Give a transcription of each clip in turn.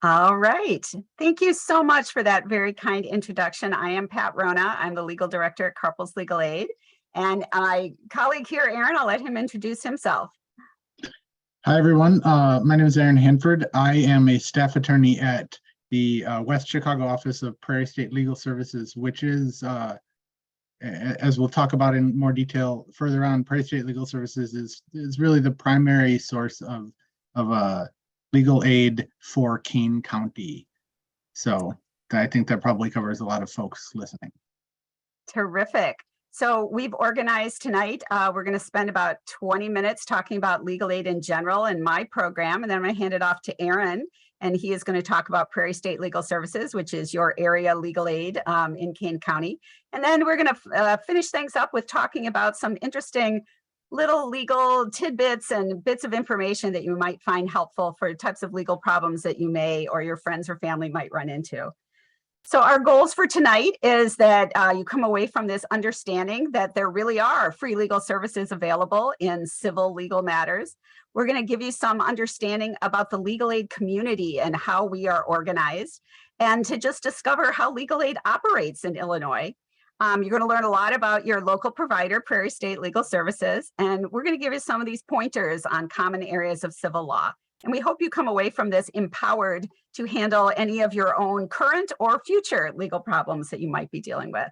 All right. Thank you so much for that very kind introduction. I am Pat Rona. I'm the legal director at CARPLS Legal Aid. And my colleague here, Aaron, I'll let him introduce himself. Hi, everyone. My name is Aaron Hanford. I am a staff attorney at the West Chicago office of Prairie State Legal Services, which is, as we'll talk about in more detail further on, Prairie State Legal Services is really the primary source of legal aid for Kane County. So I think that probably covers a lot of folks listening. Terrific. So we've organized tonight. We're going to spend about 20 minutes talking about legal aid in general in my program, and then I'm going to hand it off to Aaron, and he is going to talk about Prairie State Legal Services, which is your area legal aid in Kane County. And then we're going to finish things up with talking about some interesting little legal tidbits and bits of information that you might find helpful for types of legal problems that you may or your friends or family might run into. So our goals for tonight is that you come away from this understanding that there really are free legal services available in civil legal matters. We're going to give you some understanding about the legal aid community and how we are organized, and to just discover how legal aid operates in Illinois. You're going to learn a lot about your local provider, Prairie State Legal Services, and we're going to give you some of these pointers on common areas of civil law. And we hope you come away from this empowered to handle any of your own current or future legal problems that you might be dealing with.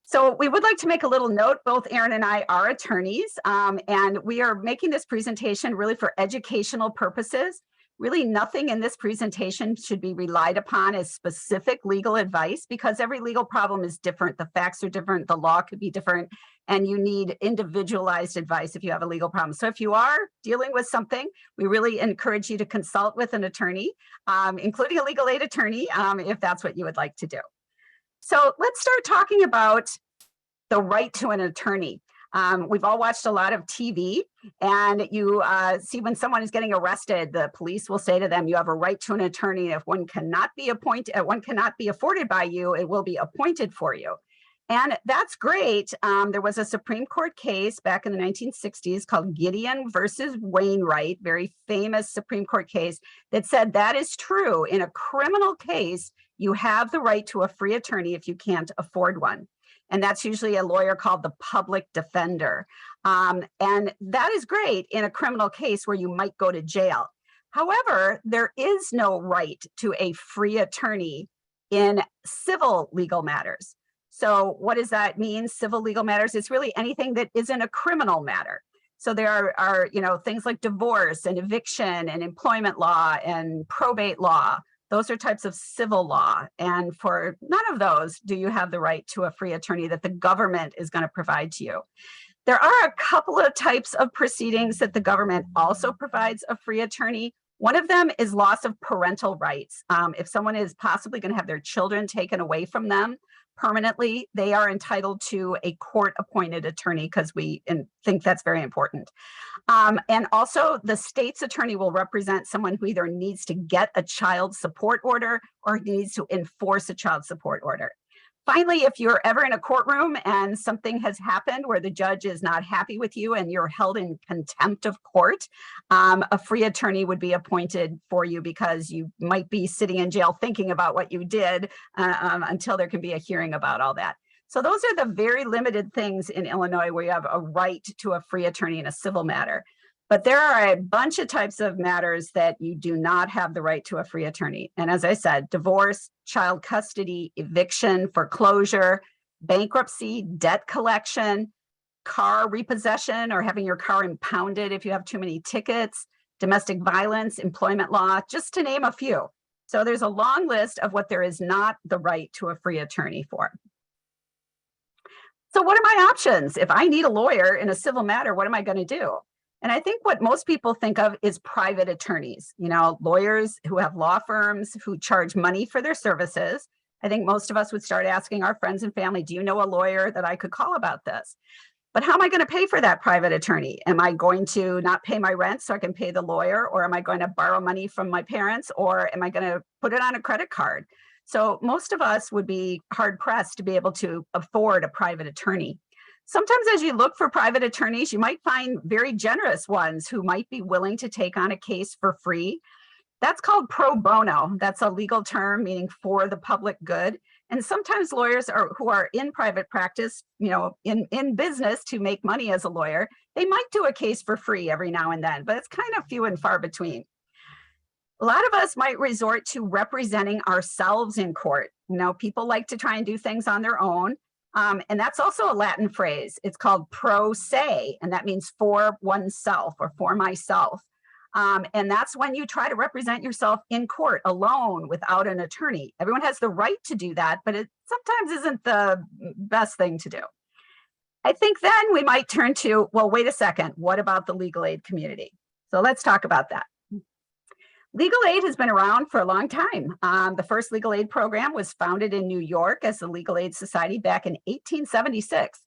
So we would like to make a little note. Both Aaron and I are attorneys, and we are making this presentation really for educational purposes. Really nothing in this presentation should be relied upon as specific legal advice, because every legal problem is different. The facts are different. The law could be different, and you need individualized advice if you have a legal problem. So if you are dealing with something, we really encourage you to consult with an attorney, including a legal aid attorney, if that's what you would like to do. So let's start talking about the right to an attorney. We've all watched a lot of TV, and you see when someone is getting arrested, the police will say to them, you have a right to an attorney. If one cannot be afforded by you, it will be appointed for you. And that's great. There was a Supreme Court case back in the 1960s called Gideon versus Wainwright, very famous Supreme Court case that said that is true. In a criminal case, you have the right to a free attorney if you can't afford one. And that's usually a lawyer called the public defender. And that is great in a criminal case where you might go to jail. However, there is no right to a free attorney in civil legal matters. So what does that mean? Civil legal matters, it's really anything that isn't a criminal matter. So there are things like divorce and eviction and employment law and probate law. Those are types of civil law. And for none of those do you have the right to a free attorney that the government is going to provide to you. There are a couple of types of proceedings that the government also provides a free attorney. One of them is loss of parental rights. If someone is possibly going to have their children taken away from them permanently, they are entitled to a court-appointed attorney, because we think that's very important. And also the state's attorney will represent someone who either needs to get a child support order or needs to enforce a child support order. Finally, if you're ever in a courtroom and something has happened where the judge is not happy with you and you're held in contempt of court, a free attorney would be appointed for you, because you might be sitting in jail thinking about what you did until there can be a hearing about all that. So those are the very limited things in Illinois where you have a right to a free attorney in a civil matter. But there are a bunch of types of matters that you do not have the right to a free attorney. And as I said, divorce, child custody, eviction, foreclosure, bankruptcy, debt collection, car repossession or having your car impounded if you have too many tickets, domestic violence, employment law, just to name a few. So there's a long list of what there is not the right to a free attorney for. So what are my options? If I need a lawyer in a civil matter, what am I going to do? And I think what most people think of is private attorneys, lawyers who have law firms who charge money for their services. I think most of us would start asking our friends and family, do you know a lawyer that I could call about this? But how am I going to pay for that private attorney? Am I going to not pay my rent so I can pay the lawyer? Or am I going to borrow money from my parents? Or am I going to put it on a credit card? So most of us would be hard pressed to be able to afford a private attorney. Sometimes as you look for private attorneys, you might find very generous ones who might be willing to take on a case for free. That's called pro bono. That's a legal term meaning for the public good. And sometimes lawyers who are in private practice, in business to make money as a lawyer, they might do a case for free every now and then, but it's kind of few and far between. A lot of us might resort to representing ourselves in court. People like to try and do things on their own. And that's also a Latin phrase. It's called pro se, and that means for oneself or for myself. And that's when you try to represent yourself in court alone without an attorney. Everyone has the right to do that, but it sometimes isn't the best thing to do. I think then we might turn to, well, wait a second, what about the legal aid community? So let's talk about that. Legal aid has been around for a long time. The first legal aid program was founded in New York as the Legal Aid Society back in 1876.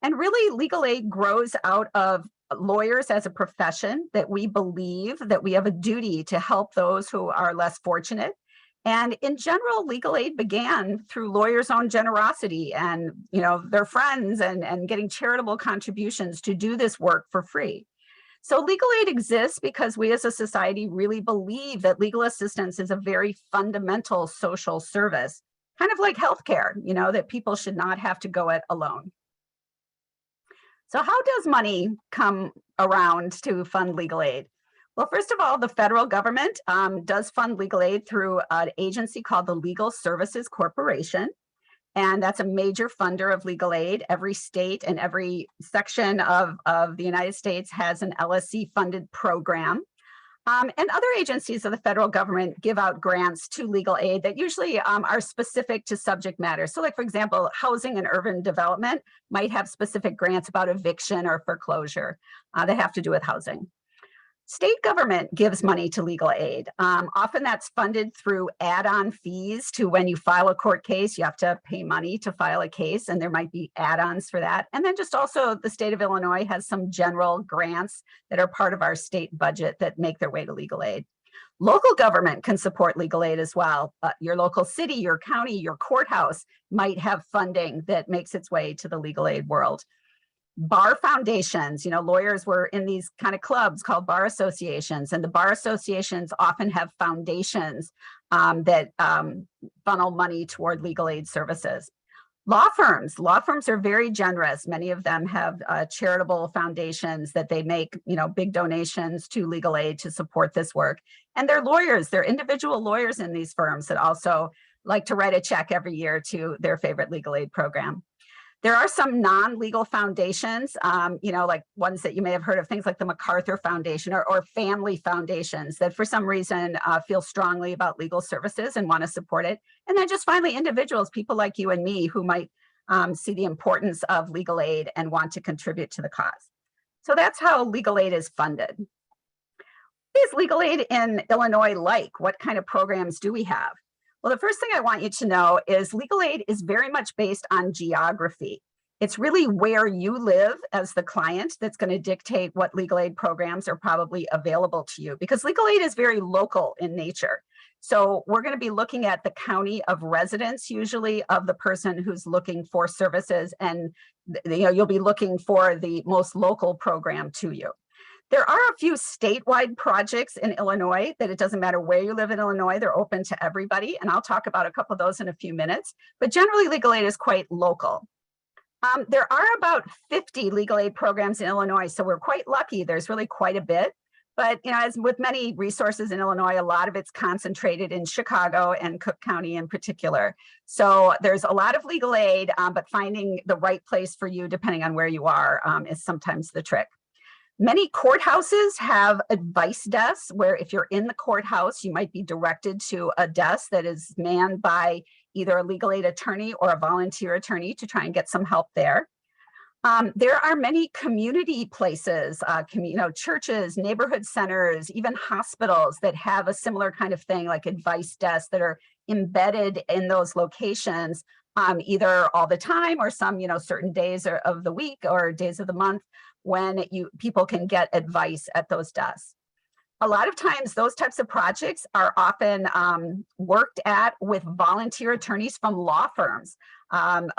And really, legal aid grows out of lawyers as a profession that we believe that we have a duty to help those who are less fortunate. And in general, legal aid began through lawyers' own generosity and their friends and getting charitable contributions to do this work for free. So legal aid exists because we as a society really believe that legal assistance is a very fundamental social service, kind of like healthcare, that people should not have to go it alone. So how does money come around to fund legal aid? Well, first of all, the federal government does fund legal aid through an agency called the Legal Services Corporation. And that's a major funder of legal aid. Every state and every section of the United States has an LSC funded program. And other agencies of the federal government give out grants to legal aid that usually are specific to subject matter. So like, for example, housing and urban development might have specific grants about eviction or foreclosure that have to do with housing. State government gives money to legal aid. Often that's funded through add-on fees to when you file a court case, you have to pay money to file a case, and there might be add-ons for that. And then just also the state of Illinois has some general grants that are part of our state budget that make their way to legal aid. Local government can support legal aid as well. Your local city, your county, your courthouse might have funding that makes its way to the legal aid world. Bar foundations, lawyers were in these kind of clubs called bar associations, and the bar associations often have foundations that funnel money toward legal aid services. Law firms are very generous. Many of them have charitable foundations that they make, big donations to legal aid to support this work. And they're lawyers, they're individual lawyers in these firms that also like to write a check every year to their favorite legal aid program. There are some non-legal foundations, like ones that you may have heard of, things like the MacArthur Foundation or family foundations that for some reason feel strongly about legal services and want to support it. And then just finally, individuals, people like you and me who might see the importance of legal aid and want to contribute to the cause. So that's how legal aid is funded. What is legal aid in Illinois like? What kind of programs do we have? Well, the first thing I want you to know is legal aid is very much based on geography. It's really where you live as the client that's going to dictate what legal aid programs are probably available to you, because legal aid is very local in nature. So we're going to be looking at the county of residence, usually, of the person who's looking for services, and you'll be looking for the most local program to you. There are a few statewide projects in Illinois that it doesn't matter where you live in Illinois, they're open to everybody. And I'll talk about a couple of those in a few minutes, but generally legal aid is quite local. There are about 50 legal aid programs in Illinois, so we're quite lucky. There's really quite a bit. But as with many resources in Illinois, a lot of it's concentrated in Chicago and Cook County in particular. So there's a lot of legal aid, but finding the right place for you, depending on where you are, is sometimes the trick. Many courthouses have advice desks where if you're in the courthouse, you might be directed to a desk that is manned by either a legal aid attorney or a volunteer attorney to try and get some help there. There are many community places, churches, neighborhood centers, even hospitals that have a similar kind of thing, like advice desks that are embedded in those locations, either all the time or some, certain days of the week or days of the month when people can get advice at those desks. A lot of times those types of projects are often worked at with volunteer attorneys from law firms.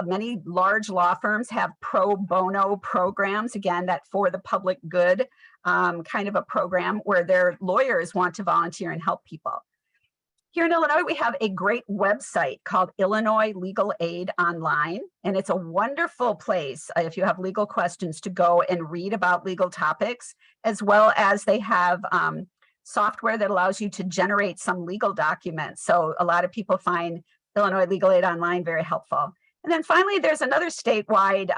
Many large law firms have pro bono programs, again, that for the public good kind of a program where their lawyers want to volunteer and help people. Here in Illinois, we have a great website called Illinois Legal Aid Online, and it's a wonderful place if you have legal questions to go and read about legal topics, as well as they have software that allows you to generate some legal documents. So a lot of people find Illinois Legal Aid Online very helpful. And then finally, there's another statewide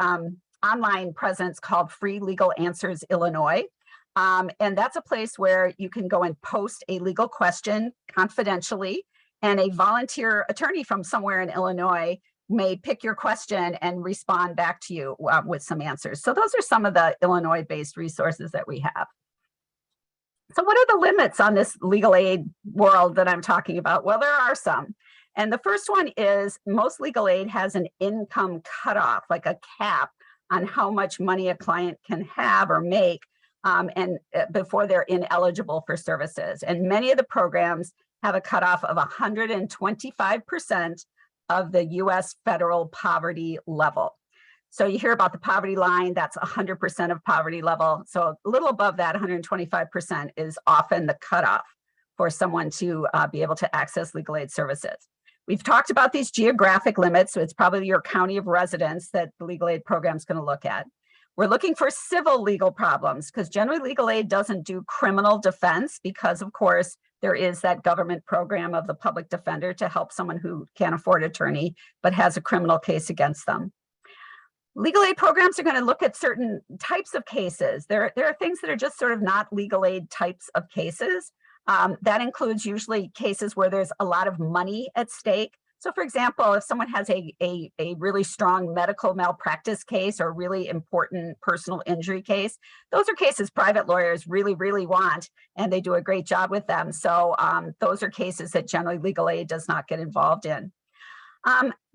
online presence called Free Legal Answers Illinois. And that's a place where you can go and post a legal question confidentially, and a volunteer attorney from somewhere in Illinois may pick your question and respond back to you with some answers. So those are some of the Illinois-based resources that we have. So what are the limits on this legal aid world that I'm talking about? Well, there are some. And the first one is most legal aid has an income cutoff, like a cap on how much money a client can have or make before they're ineligible for services. And many of the programs have a cutoff of 125% of the US federal poverty level. So you hear about the poverty line, that's 100% of poverty level. So a little above that, 125% is often the cutoff for someone to be able to access legal aid services. We've talked about these geographic limits, so it's probably your county of residence that the legal aid program is going to look at. We're looking for civil legal problems because generally legal aid doesn't do criminal defense because, of course, there is that government program of the public defender to help someone who can't afford an attorney but has a criminal case against them. Legal aid programs are going to look at certain types of cases. There are things that are just sort of not legal aid types of cases. That includes usually cases where there's a lot of money at stake. So for example, if someone has a really strong medical malpractice case or really important personal injury case, those are cases private lawyers really, really want, and they do a great job with them. So those are cases that generally legal aid does not get involved in.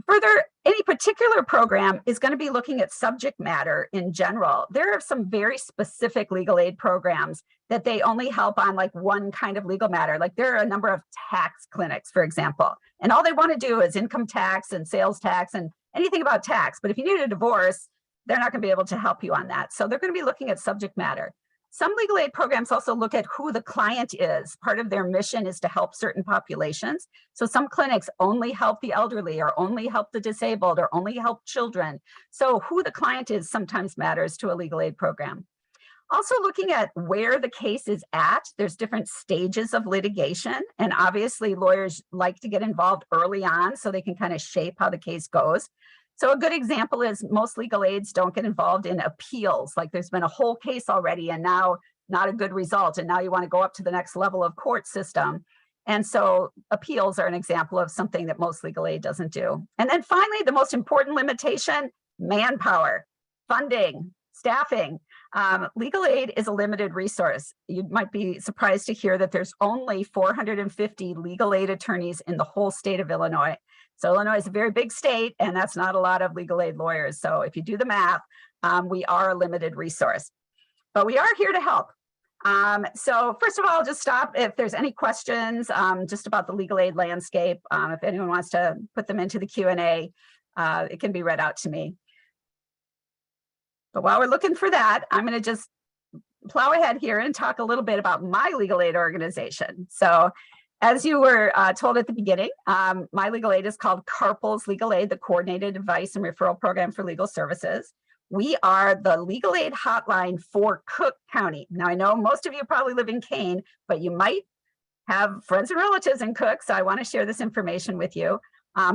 Further, any particular program is going to be looking at subject matter in general. There are some very specific legal aid programs that they only help on like one kind of legal matter. Like there are a number of tax clinics, for example, and all they want to do is income tax and sales tax and anything about tax. But if you need a divorce, they're not going to be able to help you on that. So they're going to be looking at subject matter. Some legal aid programs also look at who the client is. Part of their mission is to help certain populations. So some clinics only help the elderly or only help the disabled or only help children. So who the client is sometimes matters to a legal aid program. Also looking at where the case is at. There's different stages of litigation. And obviously lawyers like to get involved early on so they can kind of shape how the case goes. So a good example is most legal aids don't get involved in appeals. Like there's been a whole case already and now not a good result. And now you want to go up to the next level of court system. And so appeals are an example of something that most legal aid doesn't do. And then finally, the most important limitation, manpower, funding, staffing. Legal aid is a limited resource. You might be surprised to hear that there's only 450 legal aid attorneys in the whole state of Illinois. So Illinois is a very big state, and that's not a lot of legal aid lawyers. So if you do the math, we are a limited resource, but we are here to help. So first of all, just stop if there's any questions just about the legal aid landscape. If anyone wants to put them into the Q&A, it can be read out to me. But while we're looking for that, I'm going to just plow ahead here and talk a little bit about my legal aid organization. So as you were told at the beginning, my legal aid is called CARPLS Legal Aid, the Coordinated Advice and Referral Program for Legal Services. We are the legal aid hotline for Cook County. Now, I know most of you probably live in Kane, but you might have friends and relatives in Cook, so I want to share this information with you.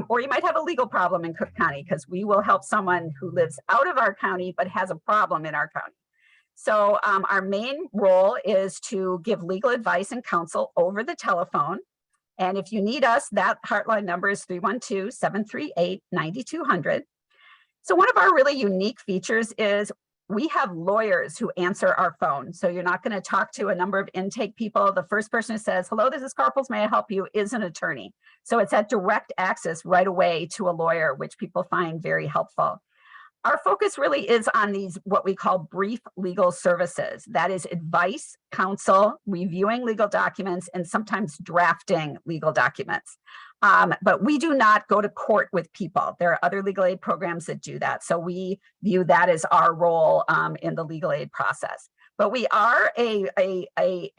Or you might have a legal problem in Cook County, because we will help someone who lives out of our county but has a problem in our county. So our main role is to give legal advice and counsel over the telephone. And if you need us, that hotline number is 312-738-9200. So one of our really unique features is we have lawyers who answer our phone. So you're not going to talk to a number of intake people. The first person who says, "Hello, this is CARPLS, may I help you?" is an attorney. So it's that direct access right away to a lawyer, which people find very helpful. Our focus really is on these, what we call brief legal services. That is advice, counsel, reviewing legal documents, and sometimes drafting legal documents. But we do not go to court with people. There are other legal aid programs that do that. So we view that as our role in the legal aid process. but we are a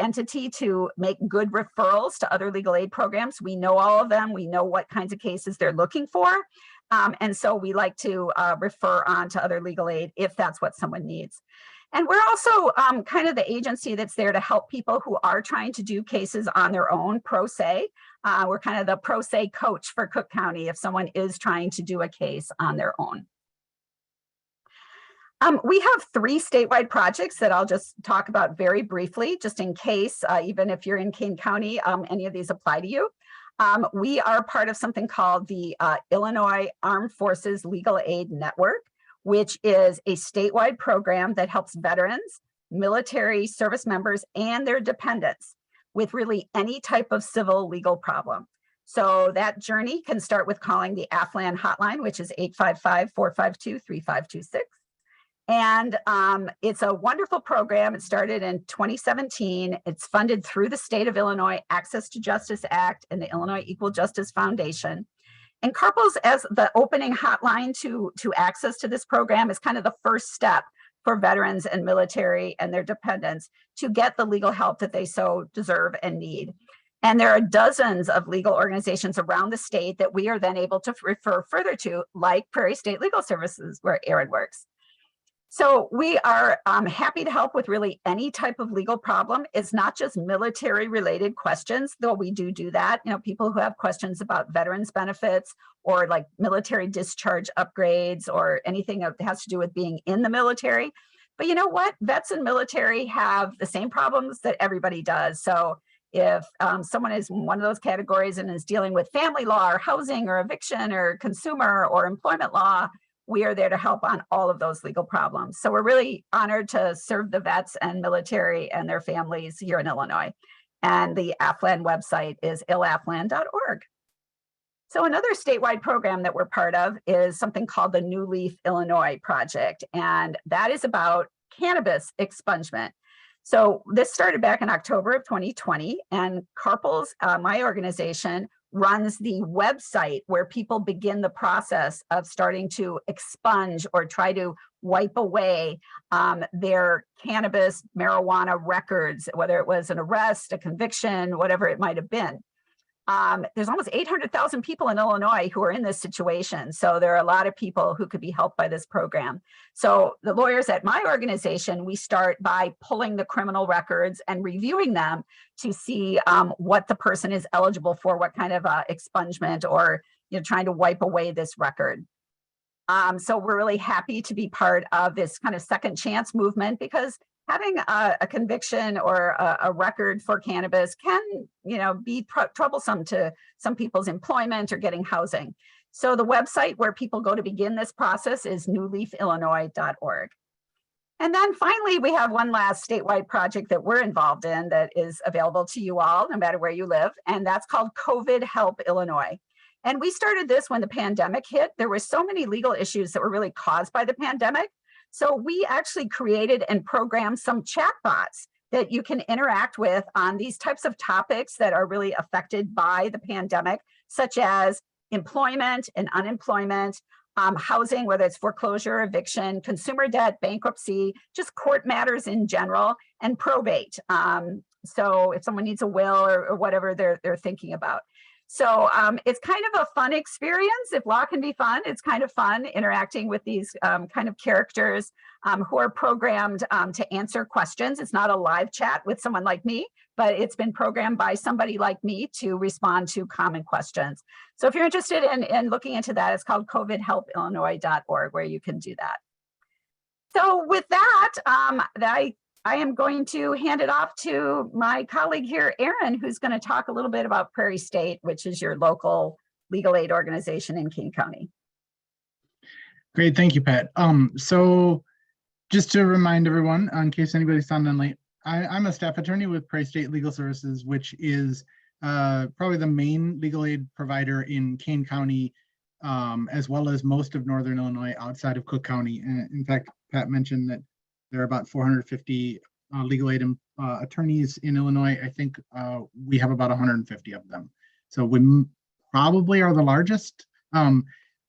entity to make good referrals to other legal aid programs. We know all of them. We know what kinds of cases they're looking for. And so we like to refer on to other legal aid if that's what someone needs. And we're also kind of the agency that's there to help people who are trying to do cases on their own, pro se. We're kind of the pro se coach for Cook County if someone is trying to do a case on their own. We have 3 statewide projects that I'll just talk about very briefly, just in case, even if you're in Kane County, any of these apply to you. We are part of something called the Illinois Armed Forces Legal Aid Network, which is a statewide program that helps veterans, military service members, and their dependents with really any type of civil legal problem. So that journey can start with calling the AFLAN hotline, which is 855-452-3526. And it's a wonderful program. It started in 2017. It's funded through the state of Illinois Access to Justice Act and the Illinois Equal Justice Foundation. And CARPLS, as the opening hotline to access to this program, is kind of the first step for veterans and military and their dependents to get the legal help that they so deserve and need. And there are dozens of legal organizations around the state that we are then able to refer further to, like Prairie State Legal Services, where Aaron works. So we are happy to help with really any type of legal problem. It's not just military related questions, though we do that. You know, people who have questions about veterans benefits or like military discharge upgrades or anything that has to do with being in the military. But you know what? Vets and military have the same problems that everybody does. So if someone is in one of those categories and is dealing with family law or housing or eviction or consumer or employment law, we are there to help on all of those legal problems. So we're really honored to serve the vets and military and their families here in Illinois. And the AFLAN website is illaflan.org. So another statewide program that we're part of is something called the New Leaf Illinois Project. And that is about cannabis expungement. So this started back in October of 2020, and CARPLS, my organization, runs the website where people begin the process of starting to expunge or try to wipe away their cannabis, marijuana records, whether it was an arrest, a conviction, whatever it might have been. There's almost 800,000 people in Illinois who are in this situation. So there are a lot of people who could be helped by this program. So the lawyers at my organization, we start by pulling the criminal records and reviewing them to see what the person is eligible for, what kind of expungement or trying to wipe away this record. So we're really happy to be part of this kind of second chance movement, because having a conviction or a record for cannabis can, be troublesome to some people's employment or getting housing. So the website where people go to begin this process is newleafillinois.org. And then finally, we have one last statewide project that we're involved in that is available to you all, no matter where you live, and that's called COVID Help Illinois. And we started this when the pandemic hit. There were so many legal issues that were really caused by the pandemic. So we actually created and programmed some chatbots that you can interact with on these types of topics that are really affected by the pandemic, such as employment and unemployment, housing, whether it's foreclosure, eviction, consumer debt, bankruptcy, just court matters in general, and probate. So if someone needs a will or whatever they're thinking about. So it's kind of a fun experience. If law can be fun, it's kind of fun interacting with these kind of characters who are programmed to answer questions. It's not a live chat with someone like me, but it's been programmed by somebody like me to respond to common questions. So if you're interested in looking into that, it's called covidhelpillinois.org, where you can do that. So with that, I am going to hand it off to my colleague here, Aaron, who's going to talk a little bit about Prairie State, which is your local legal aid organization in King County. Great, thank you, Pat. So just to remind everyone, in case anybody's signed in late, I'm a staff attorney with Prairie State Legal Services, which is probably the main legal aid provider in Kane County, as well as most of Northern Illinois outside of Cook County. And in fact, Pat mentioned that there are about 450 legal aid attorneys in Illinois. I think we have about 150 of them. So we probably are the largest,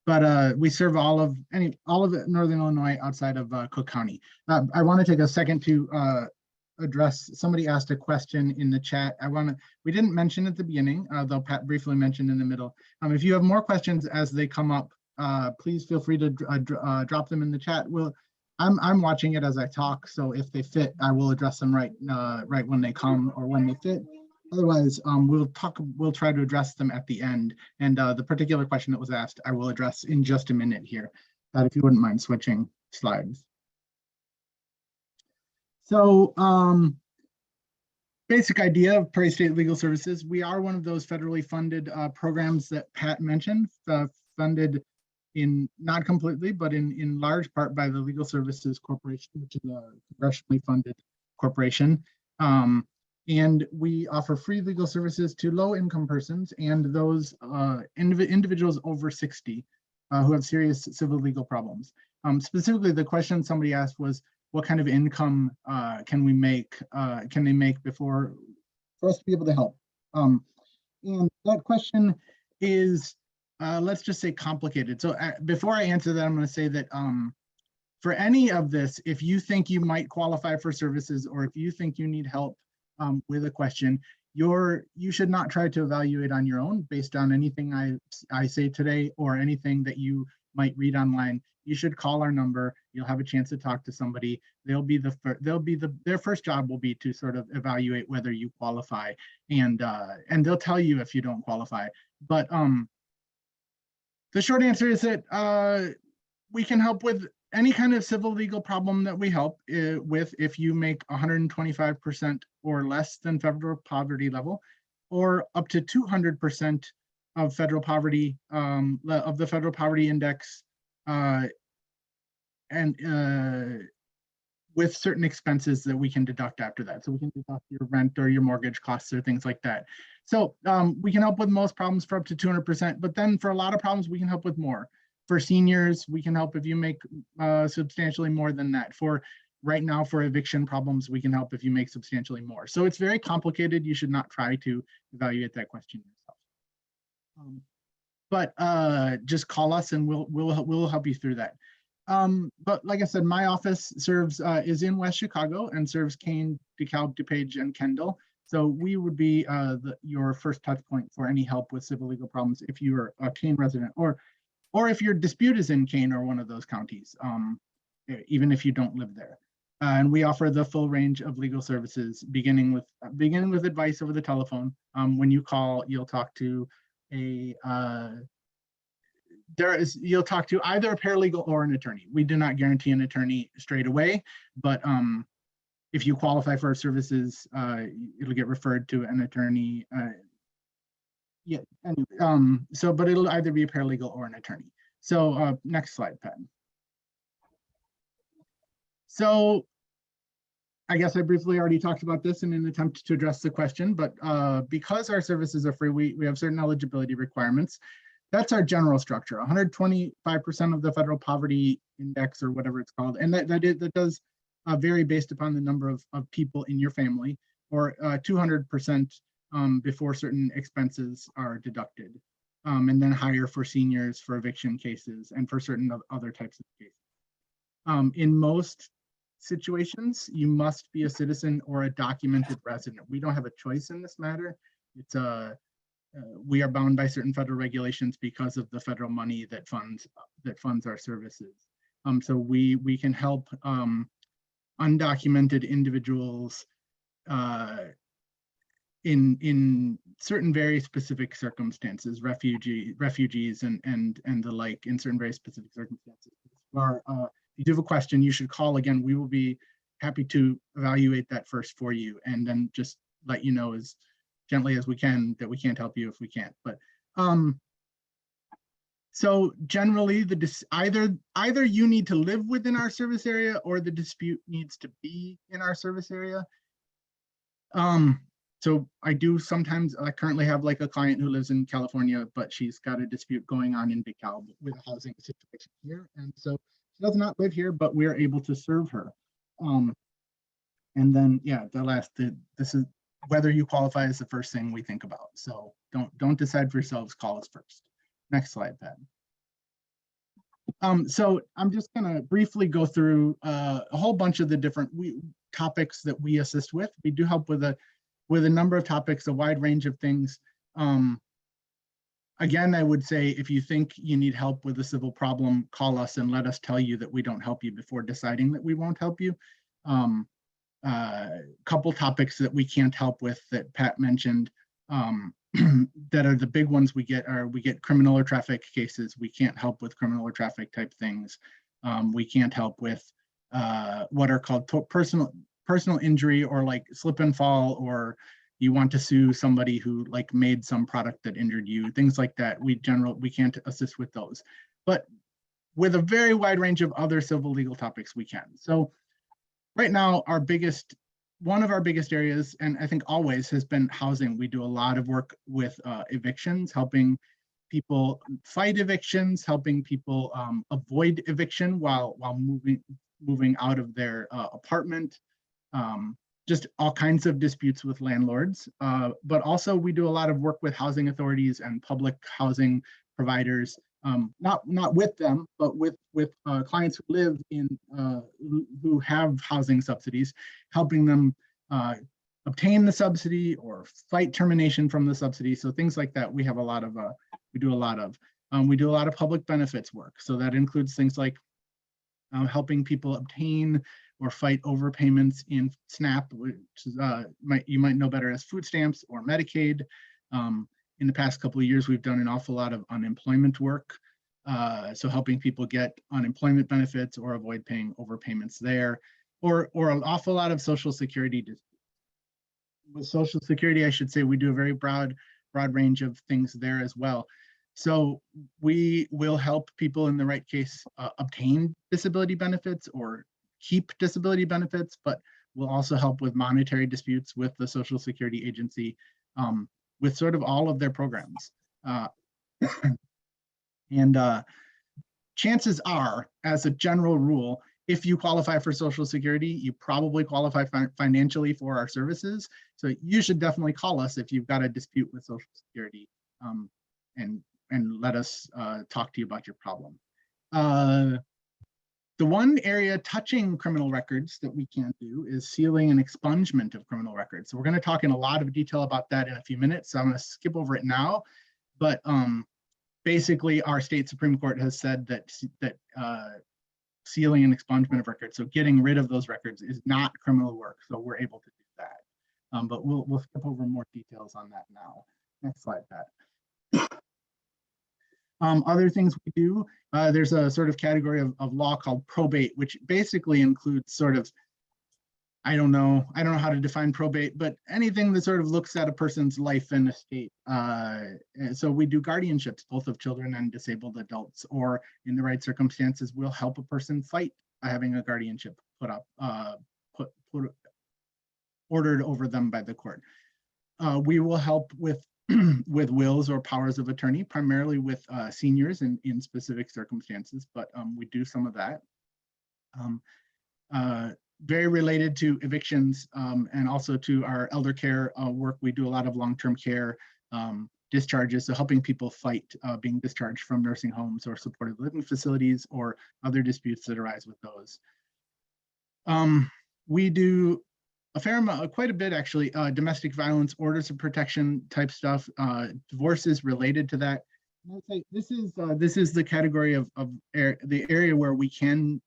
but we serve all of Northern Illinois outside of Cook County. I want to take a second to address, somebody asked a question in the chat. We didn't mention at the beginning, though Pat briefly mentioned in the middle. If you have more questions as they come up, please feel free to drop them in the chat. I'm watching it as I talk, so if they fit, I will address them right when they come or when they fit. Otherwise, we'll try to address them at the end. And the particular question that was asked, I will address in just a minute here. But if you wouldn't mind switching slides. So basic idea of Prairie State Legal Services. We are one of those federally funded programs that Pat mentioned, funded in not completely, but in large part by the Legal Services Corporation, which is a congressionally funded corporation. And we offer free legal services to low-income persons and those individuals over 60 who have serious civil legal problems. Specifically, the question somebody asked was, what kind of income can they make for us to be able to help? And that question is, let's just say, complicated. So before I answer that, I'm going to say that for any of this, if you think you might qualify for services or if you think you need help with a question, you should not try to evaluate on your own based on anything I say today or anything that you might read online. You should call our number. You'll have a chance to talk to somebody. Their first job will be to sort of evaluate whether you qualify, and they'll tell you if you don't qualify. But the short answer is that we can help with any kind of civil legal problem that we help with if you make 125% or less than federal poverty level, or up to 200% of federal poverty, of the federal poverty index, and with certain expenses that we can deduct after that. So we can deduct your rent or your mortgage costs or things like that. So we can help with most problems for up to 200%, but then for a lot of problems, we can help with more. For seniors, we can help if you make substantially more than that. For right now, for eviction problems, we can help if you make substantially more. So it's very complicated. You should not try to evaluate that question yourself. But just call us and we'll help you through that. But like I said, my office is in West Chicago and serves Kane, DeKalb, DuPage, and Kendall. So we would be your first touch point for any help with civil legal problems if you are a Kane resident, or if your dispute is in Kane or one of those counties, even if you don't live there. And we offer the full range of legal services, beginning with advice over the telephone. When you call, you'll talk to you'll talk to either a paralegal or an attorney. We do not guarantee an attorney straight away, but if you qualify for our services, it'll get referred to an attorney. Yeah, anyway, but it'll either be a paralegal or an attorney. So next slide, Pat. So I guess I briefly already talked about this in an attempt to address the question, but because our services are free, we have certain eligibility requirements. That's our general structure, 125% of the federal poverty index or whatever it's called. And that does vary based upon the number of people in your family, or 200% before certain expenses are deducted, and then higher for seniors, for eviction cases, and for certain other types of cases. In most situations, you must be a citizen or a documented resident. We don't have a choice in this matter. It's we are bound by certain federal regulations because of the federal money that funds our services. So we can help undocumented individuals in certain very specific circumstances, refugees and the like, in certain very specific circumstances. Or if you do have a question, you should call again. We will be happy to evaluate that first for you, and then just let you know as gently as we can that we can't help you if we can't. But so generally, either you need to live within our service area or the dispute needs to be in our service area. So I do sometimes, I currently have like a client who lives in California, but she's got a dispute going on in DeKalb with a housing situation here. And so she does not live here, but we're able to serve her. And then, yeah, this is whether you qualify is the first thing we think about. So don't decide for yourselves, call us first. Next slide, Pat. So I'm just gonna briefly go through a whole bunch of the different, topics that we assist with. We do help with a number of topics, a wide range of things. Again, I would say if you think you need help with a civil problem, call us and let us tell you that we don't help you before deciding that we won't help you. Couple topics that we can't help with that Pat mentioned that are the big ones we get criminal or traffic cases. We can't help with criminal or traffic type things. We can't help with what are called personal injury, or like slip and fall, or you want to sue somebody who like made some product that injured you, things like that. We can't assist with those, but with a very wide range of other civil legal topics we can. So right now, one of our biggest areas, and I think always, has been housing. We do a lot of work with evictions, helping people fight evictions, helping people avoid eviction while moving out of their apartment. Just all kinds of disputes with landlords. But also we do a lot of work with housing authorities and public housing providers, not with them, but with clients who live in, who have housing subsidies, helping them obtain the subsidy or fight termination from the subsidy. So things like that, we do a lot of. We do a lot of public benefits work. So that includes things like helping people obtain or fight overpayments in SNAP, which is, you might know better as food stamps or Medicaid. In the past couple of years, we've done an awful lot of unemployment work. So helping people get unemployment benefits or avoid paying overpayments there, or an awful lot of Social Security. With Social Security, I should say, we do a very broad range of things there as well. So we will help people in the right case obtain disability benefits or keep disability benefits, but we'll also help with monetary disputes with the Social Security agency, with sort of all of their programs. And chances are, as a general rule, if you qualify for Social Security, you probably qualify financially for our services. So you should definitely call us if you've got a dispute with Social Security, and let us talk to you about your problem. The one area touching criminal records that we can't do is sealing and expungement of criminal records. So we're going to talk in a lot of detail about that in a few minutes. So I'm going to skip over it now. But basically, our state Supreme Court has said that sealing and expungement of records, so getting rid of those records, is not criminal work. So we're able to do that. But we'll skip over more details on that now. Next slide, Pat. Other things we do, there's a sort of category of law called probate, which basically includes sort of, I don't know how to define probate, but anything that sort of looks at a person's life and estate. So we do guardianships, both of children and disabled adults, or in the right circumstances, we'll help a person fight having a guardianship ordered over them by the court. We will help with with wills or powers of attorney, primarily with seniors in specific circumstances, but we do some of that. Very related to evictions and also to our elder care work, we do a lot of long-term care discharges, so helping people fight being discharged from nursing homes or supported living facilities or other disputes that arise with those. We do a fair amount, quite a bit actually, domestic violence, orders of protection type stuff, divorces related to that. This is the category of the area where we can,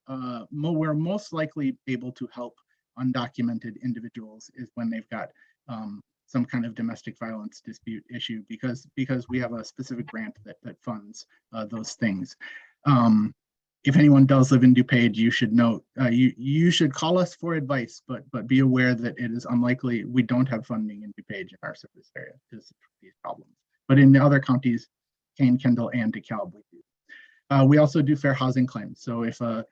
we're most likely able to help undocumented individuals is when they've got some kind of domestic violence dispute issue, because we have a specific grant that funds those things. If anyone does live in DuPage, you should note, you should call us for advice, but be aware that it is unlikely. We don't have funding in DuPage in our service area because of these problems. But in the other counties, Kane, Kendall, and DeKalb, we do. We also do fair housing claims. So if a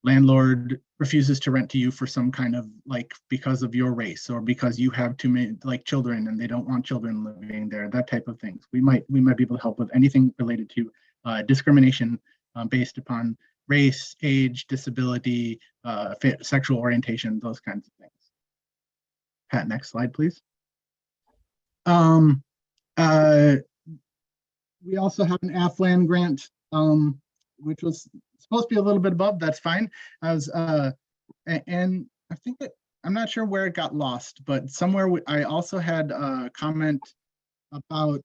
landlord refuses to rent to you for some kind of, like, because of your race or because you have too many children and they don't want children living there, that type of things, we might be able to help with anything related to discrimination based upon race, age, disability, sexual orientation, those kinds of things. Pat, next slide, please. We also have an AFLAN grant, which was supposed to be a little bit above. That's fine. And I think that I'm not sure where it got lost, but somewhere I also had a comment about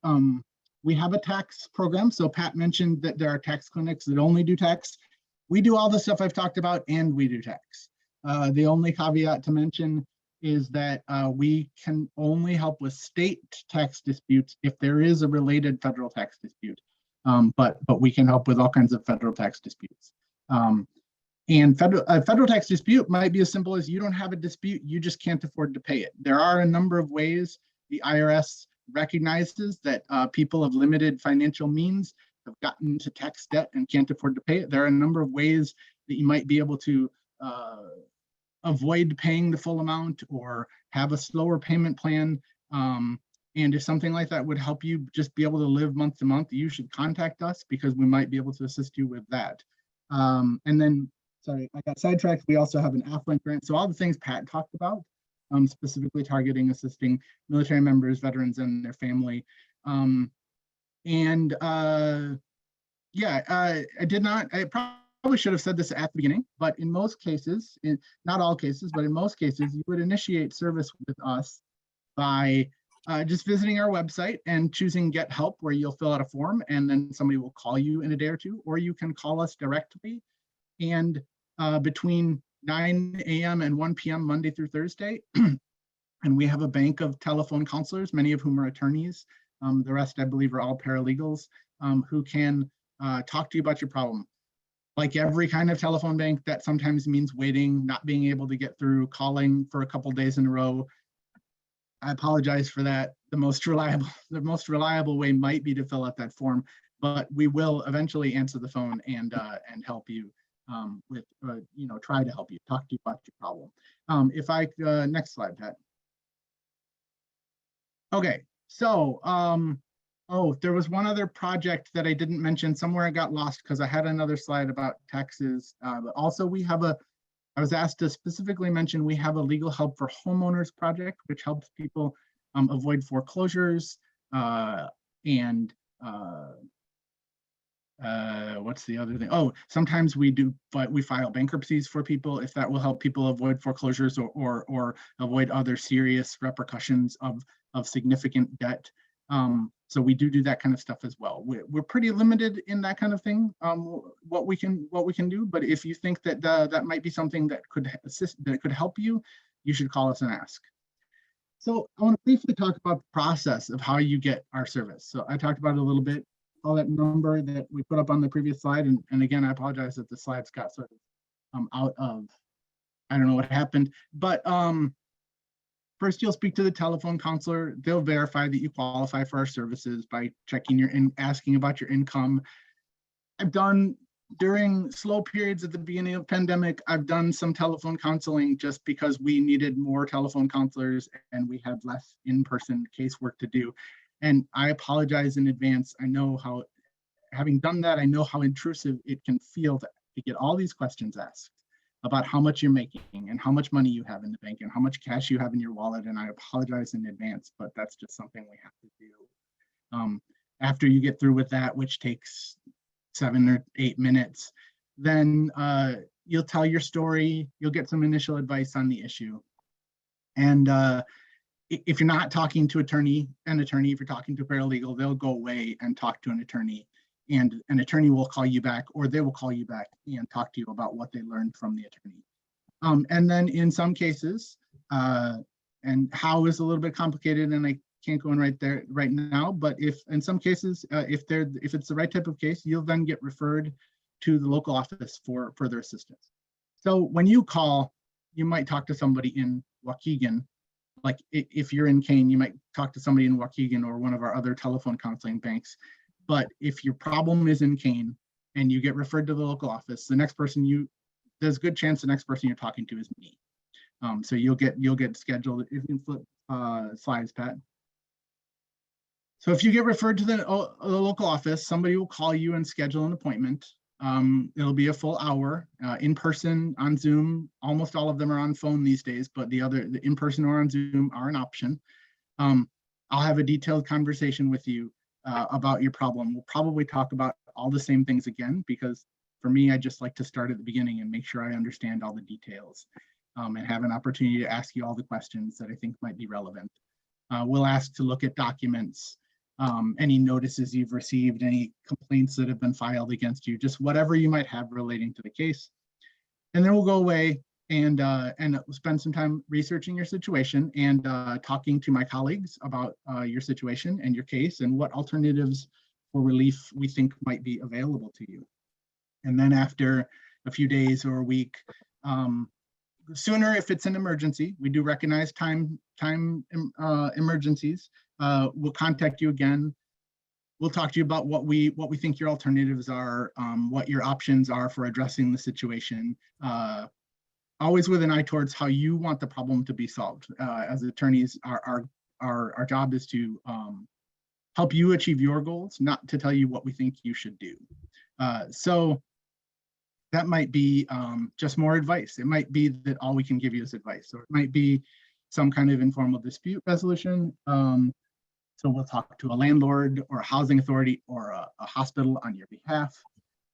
we have a tax program. So Pat mentioned that there are tax clinics that only do tax. We do all the stuff I've talked about, and we do tax. The only caveat to mention is that we can only help with state tax disputes if there is a related federal tax dispute. But we can help with all kinds of federal tax disputes. And a federal tax dispute might be as simple as you don't have a dispute, you just can't afford to pay it. There are a number of ways the IRS recognizes that people of limited financial means have gotten into tax debt and can't afford to pay it. There are a number of ways that you might be able to avoid paying the full amount or have a slower payment plan. And if something like that would help you just be able to live month to month, you should contact us because we might be able to assist you with that. And then, sorry, I got sidetracked. We also have an affluent grant. So all the things Pat talked about, specifically targeting, assisting military members, veterans, and their family. Yeah, I probably should have said this at the beginning, but in most cases, not all cases, but in most cases, you would initiate service with us by just visiting our website and choosing Get Help, where you'll fill out a form and then somebody will call you in a day or two, or you can call us directly. And between 9 a.m. and 1 p.m. Monday through Thursday, and we have a bank of telephone counselors, many of whom are attorneys. The rest, I believe, are all paralegals who can talk to you about your problem. Like every kind of telephone bank, that sometimes means waiting, not being able to get through, calling for a couple days in a row. I apologize for that. The most reliable way might be to fill out that form, but we will eventually answer the phone and help you with try to help you, talk to you about your problem. If I next slide, Pat. Okay, so oh, there was one other project that I didn't mention. Somewhere I got lost because I had another slide about taxes. But also we have I was asked to specifically mention we have a legal help for homeowners project, which helps people avoid foreclosures and what's the other thing? Oh, sometimes we do, but we file bankruptcies for people if that will help people avoid foreclosures or avoid other serious repercussions of significant debt. So we do that kind of stuff as well. We're pretty limited in that kind of thing, what we can do. But if you think that that might be something that could assist, that could help you, you should call us and ask. So I want to briefly talk about the process of how you get our service. So I talked about it a little bit, all that number that we put up on the previous slide. And again, I apologize that the slides got sort of out of, I don't know what happened, but first, you'll speak to the telephone counselor. They'll verify that you qualify for our services by checking asking about your income. I've done, during slow periods at the beginning of the pandemic, I've done some telephone counseling just because we needed more telephone counselors and we had less in-person casework to do. And I apologize in advance. I know how, having done that, I know how intrusive it can feel to get all these questions asked about how much you're making and how much money you have in the bank and how much cash you have in your wallet. And I apologize in advance, but that's just something we have to do. After you get through with that, which takes 7 or 8 minutes, then you'll tell your story, you'll get some initial advice on the issue. And if you're not talking to an attorney, if you're talking to a paralegal, they'll go away and talk to an attorney. And an attorney will call you back, or they will call you back and talk to you about what they learned from the attorney. And then in some cases, and how is a little bit complicated, and I can't go in right now, but if in some cases, if it's the right type of case, you'll then get referred to the local office for further assistance. So when you call, you might talk to somebody in Waukegan. Like if you're in Kane, you might talk to somebody in Waukegan or one of our other telephone counseling banks. But if your problem is in Kane and you get referred to the local office, the next person there's a good chance the next person you're talking to is me. So you'll get scheduled. If you can flip slides, Pat. So if you get referred to the local office, somebody will call you and schedule an appointment. It'll be a full hour in person, on Zoom. Almost all of them are on phone these days, but the in person or on Zoom are an option. I'll have a detailed conversation with you about your problem. We'll probably talk about all the same things again, because for me, I just like to start at the beginning and make sure I understand all the details. and have an opportunity to ask you all the questions that I think might be relevant. We'll ask to look at documents, any notices you've received, any complaints that have been filed against you, just whatever you might have relating to the case. And then we'll go away and spend some time researching your situation and talking to my colleagues about your situation and your case and what alternatives for relief we think might be available to you. And then after a few days or a week, sooner if it's an emergency, we do recognize time emergencies. We'll contact you again. We'll talk to you about what we think your alternatives are, what your options are for addressing the situation. Always with an eye towards how you want the problem to be solved. As attorneys, our job is to help you achieve your goals, not to tell you what we think you should do. So that might be just more advice. It might be that all we can give you is advice, or it might be some kind of informal dispute resolution. So we'll talk to a landlord or a housing authority or a hospital on your behalf.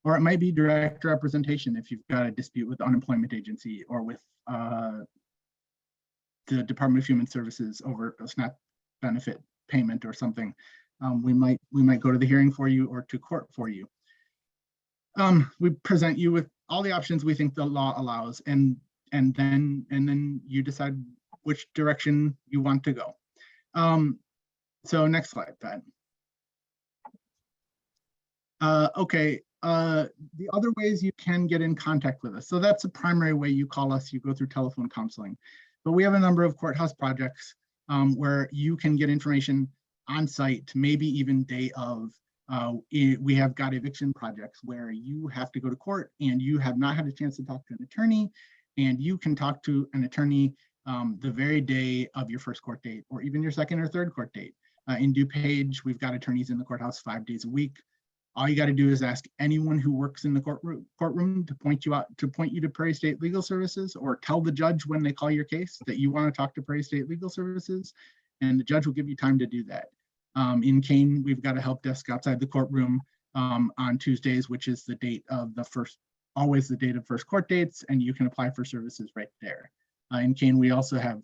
Or it might be direct representation if you've got a dispute with the unemployment agency or with the Department of Human Services over a SNAP benefit payment or something. We might go to the hearing for you or to court for you. We present you with all the options we think the law allows, and then you decide which direction you want to go. So next slide, Pat. Okay. The other ways you can get in contact with us. So that's a primary way. You call us, you go through telephone counseling, but we have a number of courthouse projects where you can get information on site, maybe even day of. We have got eviction projects where you have to go to court and you have not had a chance to talk to an attorney, and you can talk to an attorney the very day of your first court date or even your second or third court date. In DuPage, we've got attorneys in the courthouse 5 days a week. All you got to do is ask anyone who works in the courtroom to point you to Prairie State Legal Services, or tell the judge when they call your case that you want to talk to Prairie State Legal Services, and the judge will give you time to do that. In Kane, we've got a help desk outside the courtroom on Tuesdays, which is the date of always the date of first court dates, and you can apply for services right there. In Kane, we also have,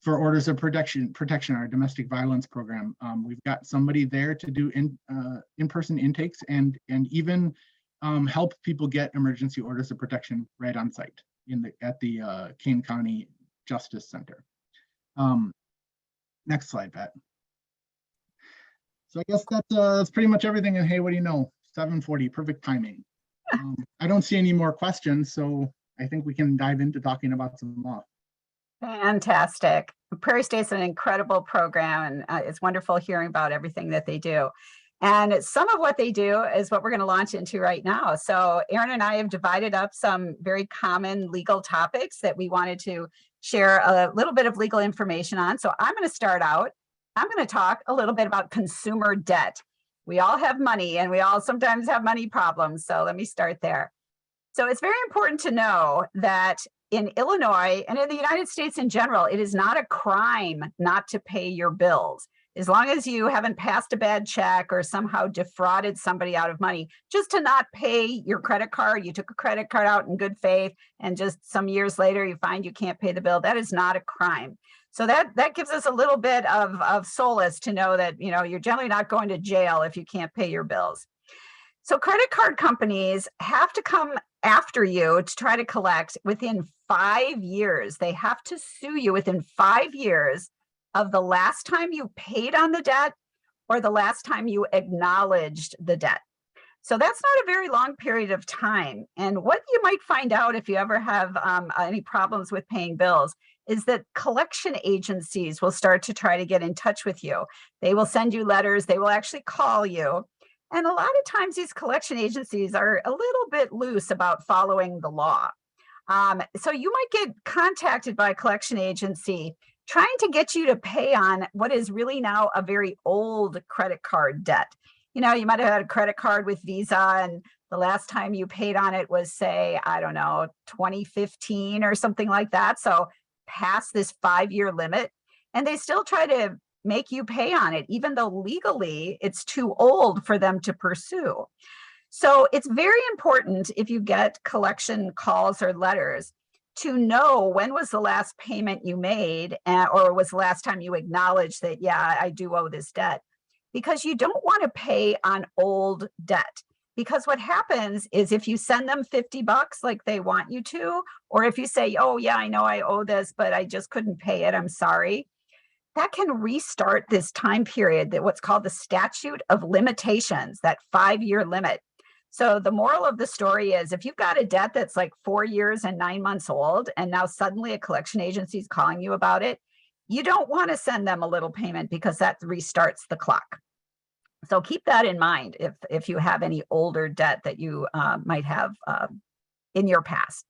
for orders of protection, our domestic violence program. We've got somebody there to do in-person intakes and even help people get emergency orders of protection right on site at the Kane County Justice Center. Next slide, Pat. So I guess that's pretty much everything. And hey, what do you know? 7:40, perfect timing. I don't see any more questions, so I think we can dive into talking about some law. Fantastic. Prairie State's an incredible program, and it's wonderful hearing about everything that they do. And some of what they do is what we're going to launch into right now. So Aaron and I have divided up some very common legal topics that we wanted to share a little bit of legal information on. So I'm going to start out. I'm going to talk a little bit about consumer debt. We all have money, and we all sometimes have money problems. So let me start there. So it's very important to know that in Illinois and in the United States in general, it is not a crime not to pay your bills. As long as you haven't passed a bad check or somehow defrauded somebody out of money, just to not pay your credit card, you took a credit card out in good faith, and just some years later you find you can't pay the bill, that is not a crime. So that gives us a little bit of solace to know that, you know, you're generally not going to jail if you can't pay your bills. So credit card companies have to come after you to try to collect within 5 years. They have to sue you within 5 years of the last time you paid on the debt or the last time you acknowledged the debt. So that's not a very long period of time. And what you might find out if you ever have any problems with paying bills is that collection agencies will start to try to get in touch with you. They will send you letters. They will actually call you. And a lot of times these collection agencies are a little bit loose about following the law. So you might get contacted by a collection agency trying to get you to pay on what is really now a very old credit card debt. You know, you might have had a credit card with Visa, and the last time you paid on it was, say, I don't know, 2015 or something like that. So past this 5-year limit, and they still try to make you pay on it, even though legally it's too old for them to pursue. So it's very important, if you get collection calls or letters, to know when was the last payment you made, or was the last time you acknowledged that, yeah, I do owe this debt, because you don't want to pay on old debt. Because what happens is if you send them $50 like they want you to, or if you say, oh yeah, I know I owe this, but I just couldn't pay it, I'm sorry, that can restart this time period, that what's called the statute of limitations, that 5-year limit. So the moral of the story is, if you've got a debt that's like 4 years and 9 months old, and now suddenly a collection agency is calling you about it, you don't want to send them a little payment, because that restarts the clock. So keep that in mind if you have any older debt that you might have in your past.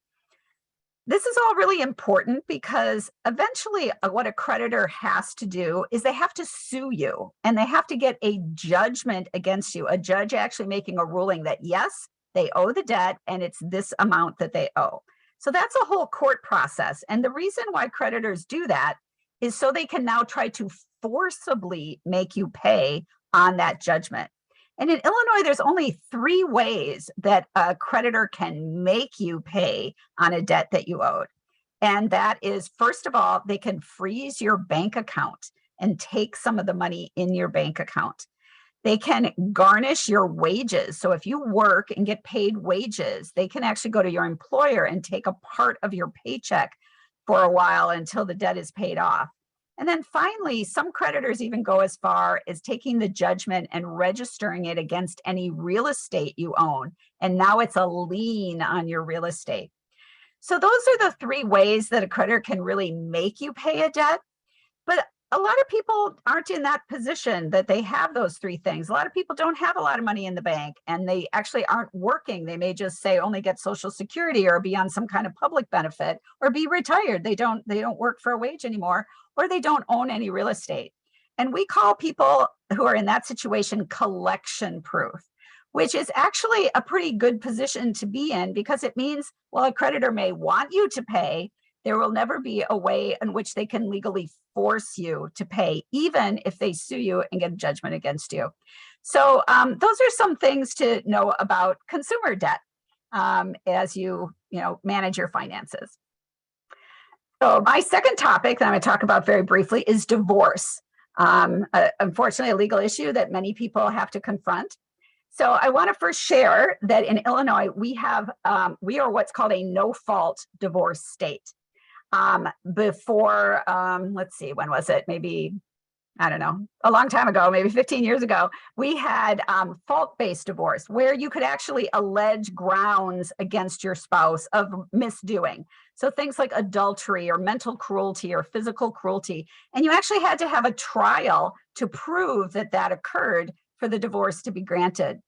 This is all really important, because eventually what a creditor has to do is they have to sue you, and they have to get a judgment against you, a judge actually making a ruling that yes, they owe the debt and it's this amount that they owe. So that's a whole court process. And the reason why creditors do that is so they can now try to forcibly make you pay on that judgment. And in Illinois, there's only 3 ways that a creditor can make you pay on a debt that you owed. And that is, first of all, they can freeze your bank account and take some of the money in your bank account. They can garnish your wages. So if you work and get paid wages, they can actually go to your employer and take a part of your paycheck for a while until the debt is paid off. And then finally, some creditors even go as far as taking the judgment and registering it against any real estate you own. And now it's a lien on your real estate. So those are the 3 ways that a creditor can really make you pay a debt. But a lot of people aren't in that position that they have those 3 things. A lot of people don't have a lot of money in the bank, and they actually aren't working. They may just say only get Social Security or be on some kind of public benefit or be retired. They don't work for a wage anymore, or they don't own any real estate. And we call people who are in that situation collection proof, which is actually a pretty good position to be in, because it means, while a creditor may want you to pay, there will never be a way in which they can legally force you to pay, even if they sue you and get a judgment against you. So those are some things to know about consumer debt as you manage your finances. So my second topic that I'm going to talk about very briefly is divorce. Unfortunately, a legal issue that many people have to confront. So I want to first share that in Illinois, we are what's called a no-fault divorce state. Before, let's see, when was it? Maybe, I don't know, a long time ago, maybe 15 years ago, we had fault-based divorce, where you could actually allege grounds against your spouse of misdoing. So things like adultery or mental cruelty or physical cruelty. And you actually had to have a trial to prove that that occurred for the divorce to be granted.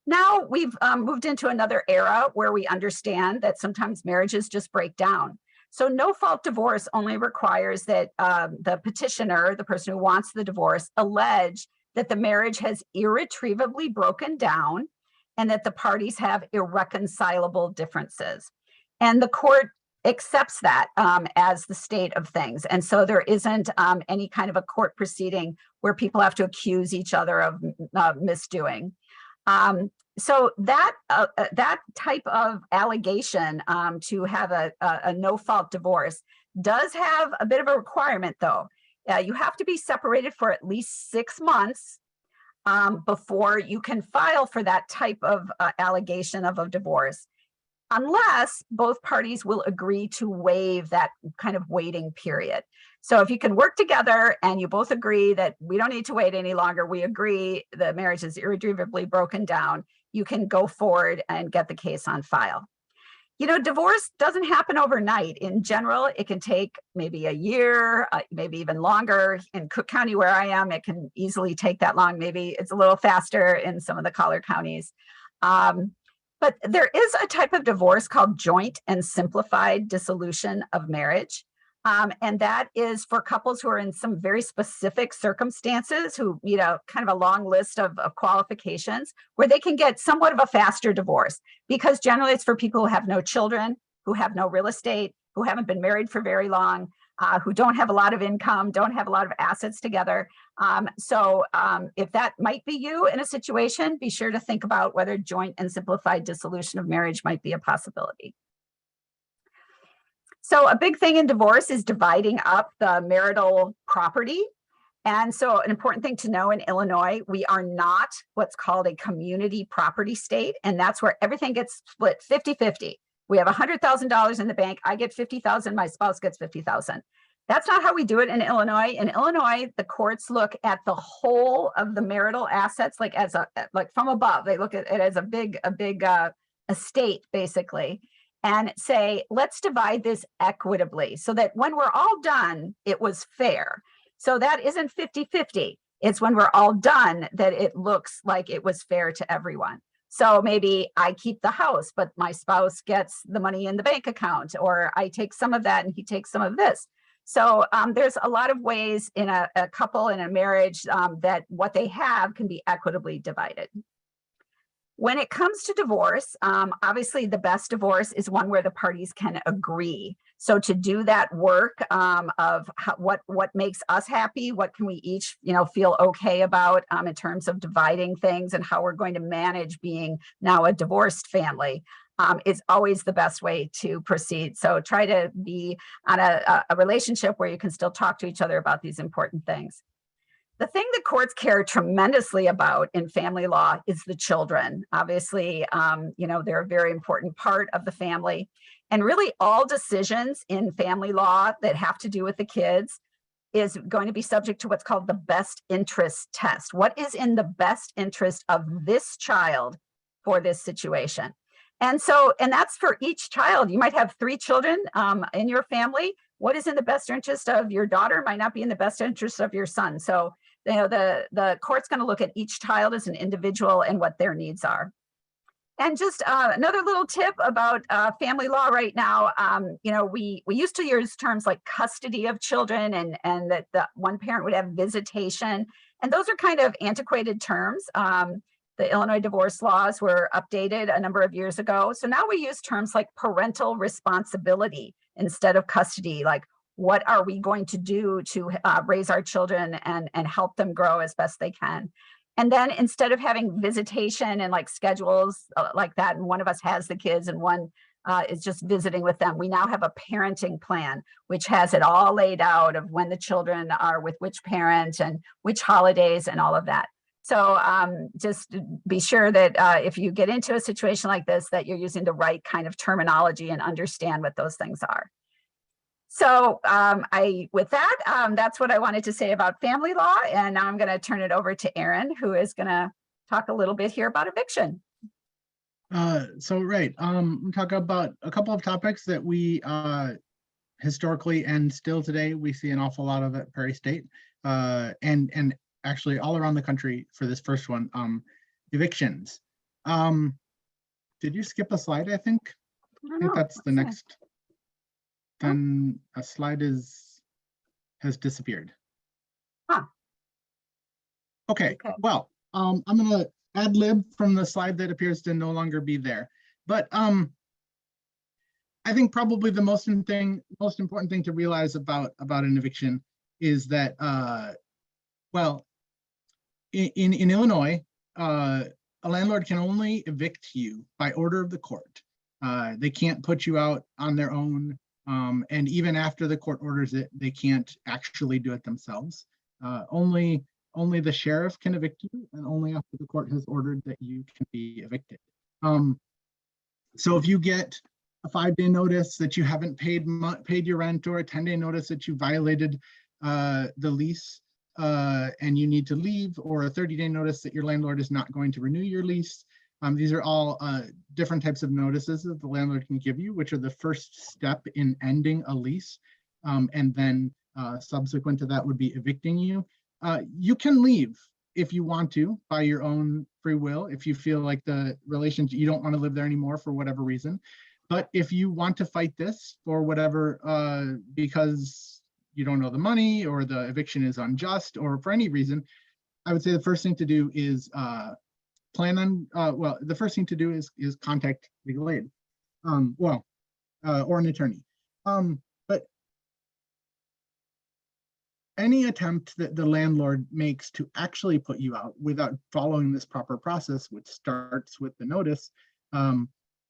Now we've moved into another era where we understand that sometimes marriages just break down. So no-fault divorce only requires that the petitioner, the person who wants the divorce, allege that the marriage has irretrievably broken down and that the parties have irreconcilable differences. And the court accepts that as the state of things. And so there isn't any kind of a court proceeding where people have to accuse each other of misdoing. So that type of allegation to have a no-fault divorce does have a bit of a requirement, though. You have to be separated for at least 6 months before you can file for that type of allegation of a divorce, unless both parties will agree to waive that kind of waiting period. So if you can work together and you both agree that we don't need to wait any longer, we agree the marriage is irretrievably broken down, you can go forward and get the case on file. Divorce doesn't happen overnight. In general, it can take maybe a year, maybe even longer. In Cook County, where I am, it can easily take that long. Maybe it's a little faster in some of the collar counties. But there is a type of divorce called joint and simplified dissolution of marriage. And that is for couples who are in some very specific circumstances, who meet kind of a long list of qualifications, where they can get somewhat of a faster divorce, because generally it's for people who have no children, who have no real estate, who haven't been married for very long, who don't have a lot of income, don't have a lot of assets together. So if that might be you in a situation, be sure to think about whether joint and simplified dissolution of marriage might be a possibility. So a big thing in divorce is dividing up the marital property. And so an important thing to know in Illinois, we are not what's called a community property state. And that's where everything gets split 50-50. We have $100,000 in the bank. I get 50,000, my spouse gets 50,000. That's not how we do it in Illinois. In Illinois, the courts look at the whole of the marital assets, like from above. They look at it as a big estate, basically, and say, let's divide this equitably so that when we're all done, it was fair. So that isn't 50-50. It's when we're all done that it looks like it was fair to everyone. So maybe I keep the house, but my spouse gets the money in the bank account, or I take some of that and he takes some of this. So there's a lot of ways in a couple in a marriage that what they have can be equitably divided. When it comes to divorce, obviously the best divorce is one where the parties can agree. So to do that work of what makes us happy, what can we each feel okay about in terms of dividing things and how we're going to manage being now a divorced family, is always the best way to proceed. So try to be on a relationship where you can still talk to each other about these important things. The thing the courts care tremendously about in family law is the children. Obviously, they're a very important part of the family. And really all decisions in family law that have to do with the kids is going to be subject to what's called the best interest test. What is in the best interest of this child for this situation? And that's for each child. You might have 3 children in your family. What is in the best interest of your daughter might not be in the best interest of your son. So, the court's going to look at each child as an individual and what their needs are. And just another little tip about family law right now, we used to use terms like custody of children and that the one parent would have visitation. And those are kind of antiquated terms. The Illinois divorce laws were updated a number of years ago. So now we use terms like parental responsibility instead of custody, like what are we going to do to raise our children and help them grow as best they can. And then instead of having visitation and like schedules like that, and one of us has the kids and one is just visiting with them, we now have a parenting plan, which has it all laid out of when the children are with which parent and which holidays and all of that. So just be sure that if you get into a situation like this, that you're using the right kind of terminology and understand what those things are. So with that, that's what I wanted to say about family law. And now I'm going to turn it over to Aaron, who is going to talk a little bit here about eviction. We'll talk about a couple of topics that we historically and still today we see an awful lot of at Prairie State and actually all around the country for this first one, evictions. Did you skip a slide, I think? I think that's the next. Then a slide has disappeared. Huh. Okay, well, I'm gonna ad lib from the slide that appears to no longer be there. But I think probably the most important thing to realize about an eviction is that in Illinois, a landlord can only evict you by order of the court. They can't put you out on their own. And even after the court orders it, they can't actually do it themselves. Only the sheriff can evict you, and only after the court has ordered that you can be evicted. So if you get a 5-day notice that you haven't paid your rent, or a 10-day notice that you violated the lease and you need to leave, or a 30-day notice that your landlord is not going to renew your lease, these are all different types of notices that the landlord can give you, which are the first step in ending a lease. And then subsequent to that would be evicting you. You can leave if you want to by your own free will, if you feel like the relationship, you don't want to live there anymore for whatever reason. But if you want to fight this for whatever, because you don't know the money, or the eviction is unjust, or for any reason, I would say the first thing to do is the first thing to do is contact legal aid, or an attorney. But any attempt that the landlord makes to actually put you out without following this proper process, which starts with the notice,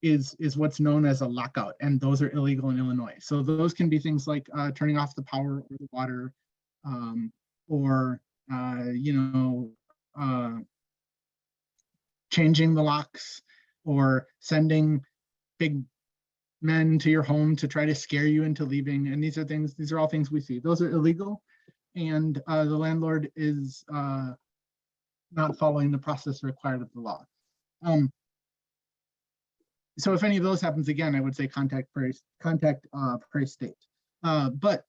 is what's known as a lockout, and those are illegal in Illinois. So those can be things like turning off the power or the water, or changing the locks, or sending big men to your home to try to scare you into leaving. And these are all things we see. Those are illegal, and the landlord is not following the process required of the law. So if any of those happens again, I would say contact Prairie State. But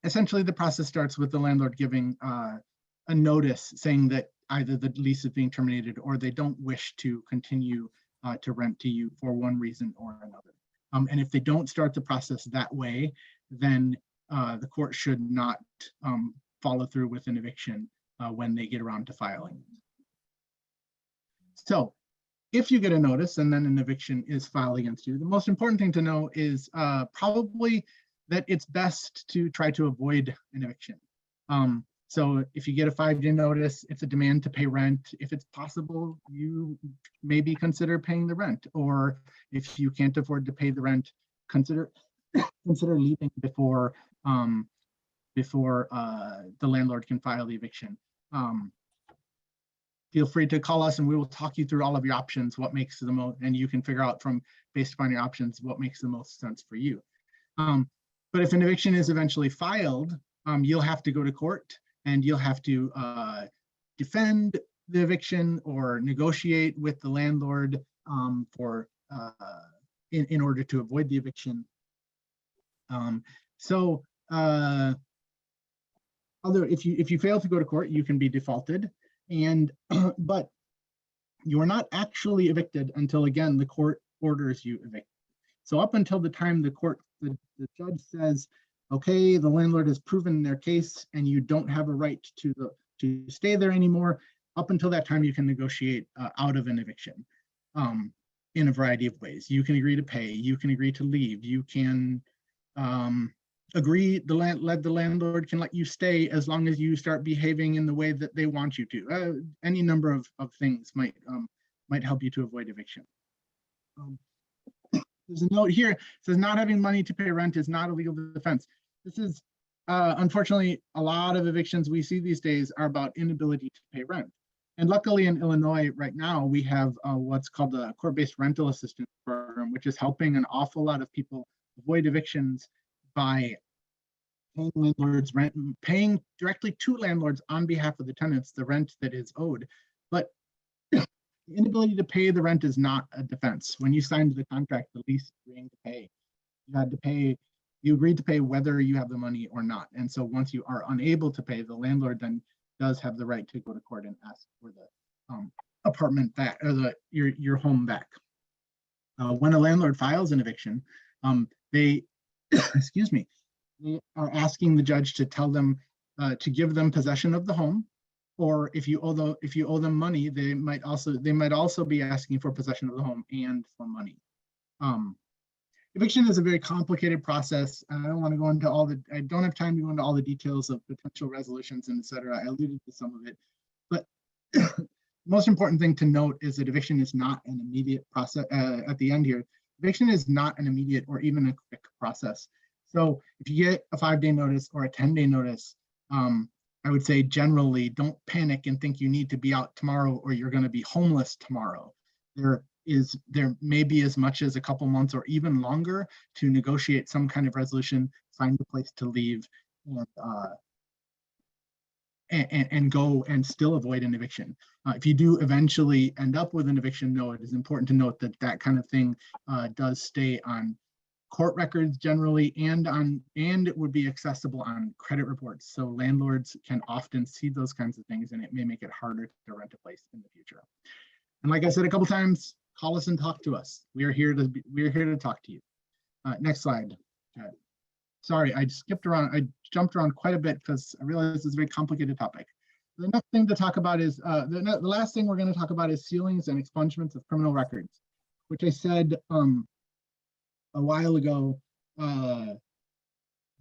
essentially the process starts with the landlord giving a notice saying that either the lease is being terminated or they don't wish to continue to rent to you for one reason or another. And if they don't start the process that way, then the court should not follow through with an eviction when they get around to filing. So if you get a notice and then an eviction is filed against you, the most important thing to know is probably that it's best to try to avoid an eviction. So if you get a 5-day notice, it's a demand to pay rent. If it's possible, you maybe consider paying the rent, or if you can't afford to pay the rent, consider leaving before the landlord can file the eviction. Feel free to call us and we will talk you through all of your options, what makes the most, and you can figure out based upon your options, what makes the most sense for you. But if an eviction is eventually filed, you'll have to go to court and you'll have to defend the eviction or negotiate with the landlord in order to avoid the eviction. If you fail to go to court, you can be defaulted, but you are not actually evicted until, again, the court orders you evicted. So up until the time the judge says, okay, the landlord has proven their case and you don't have a right to stay there anymore, up until that time you can negotiate out of an eviction in a variety of ways. You can agree to pay, you can agree to leave, you can agree the landlord can let you stay as long as you start behaving in the way that they want you to. Any number of things might help you to avoid eviction. There's a note here, it says not having money to pay rent is not a legal defense. This is, unfortunately, a lot of evictions we see these days are about inability to pay rent. And luckily in Illinois right now, we have what's called the court-based rental assistance program, which is helping an awful lot of people avoid evictions by paying landlords rent, paying directly to landlords on behalf of the tenants the rent that is owed. But the inability to pay the rent is not a defense. When you signed the contract, the lease agreeing to pay, you agreed to pay whether you have the money or not. And so once you are unable to pay, the landlord then does have the right to go to court and ask for the apartment back, or your home back. When a landlord files an eviction, they they are asking the judge to tell them to give them possession of the home, or if you owe them money, they might also be asking for possession of the home and for money. Eviction is a very complicated process, and I don't want to go into I don't have time to go into all the details of potential resolutions and etc. I alluded to some of it, but most important thing to note is that eviction is not an immediate process. At the end here, eviction is not an immediate or even a quick process. So if you get a 5-day notice or a 10-day notice, I would say generally don't panic and think you need to be out tomorrow or you're going to be homeless tomorrow. There may be as much as a couple months or even longer to negotiate some kind of resolution, find a place to leave, and go and still avoid an eviction. If you do eventually end up with an eviction, no, it is important to note that that kind of thing does stay on court records generally, and it would be accessible on credit reports. So landlords can often see those kinds of things, and it may make it harder to rent a place in the future. And like I said a couple times, call us and talk to us. We are here to talk to you. Next slide. Sorry, I jumped around quite a bit because I realize this is a very complicated topic. The next thing to talk about is the last thing we're going to talk about is sealings and expungements of criminal records, which I said a while ago.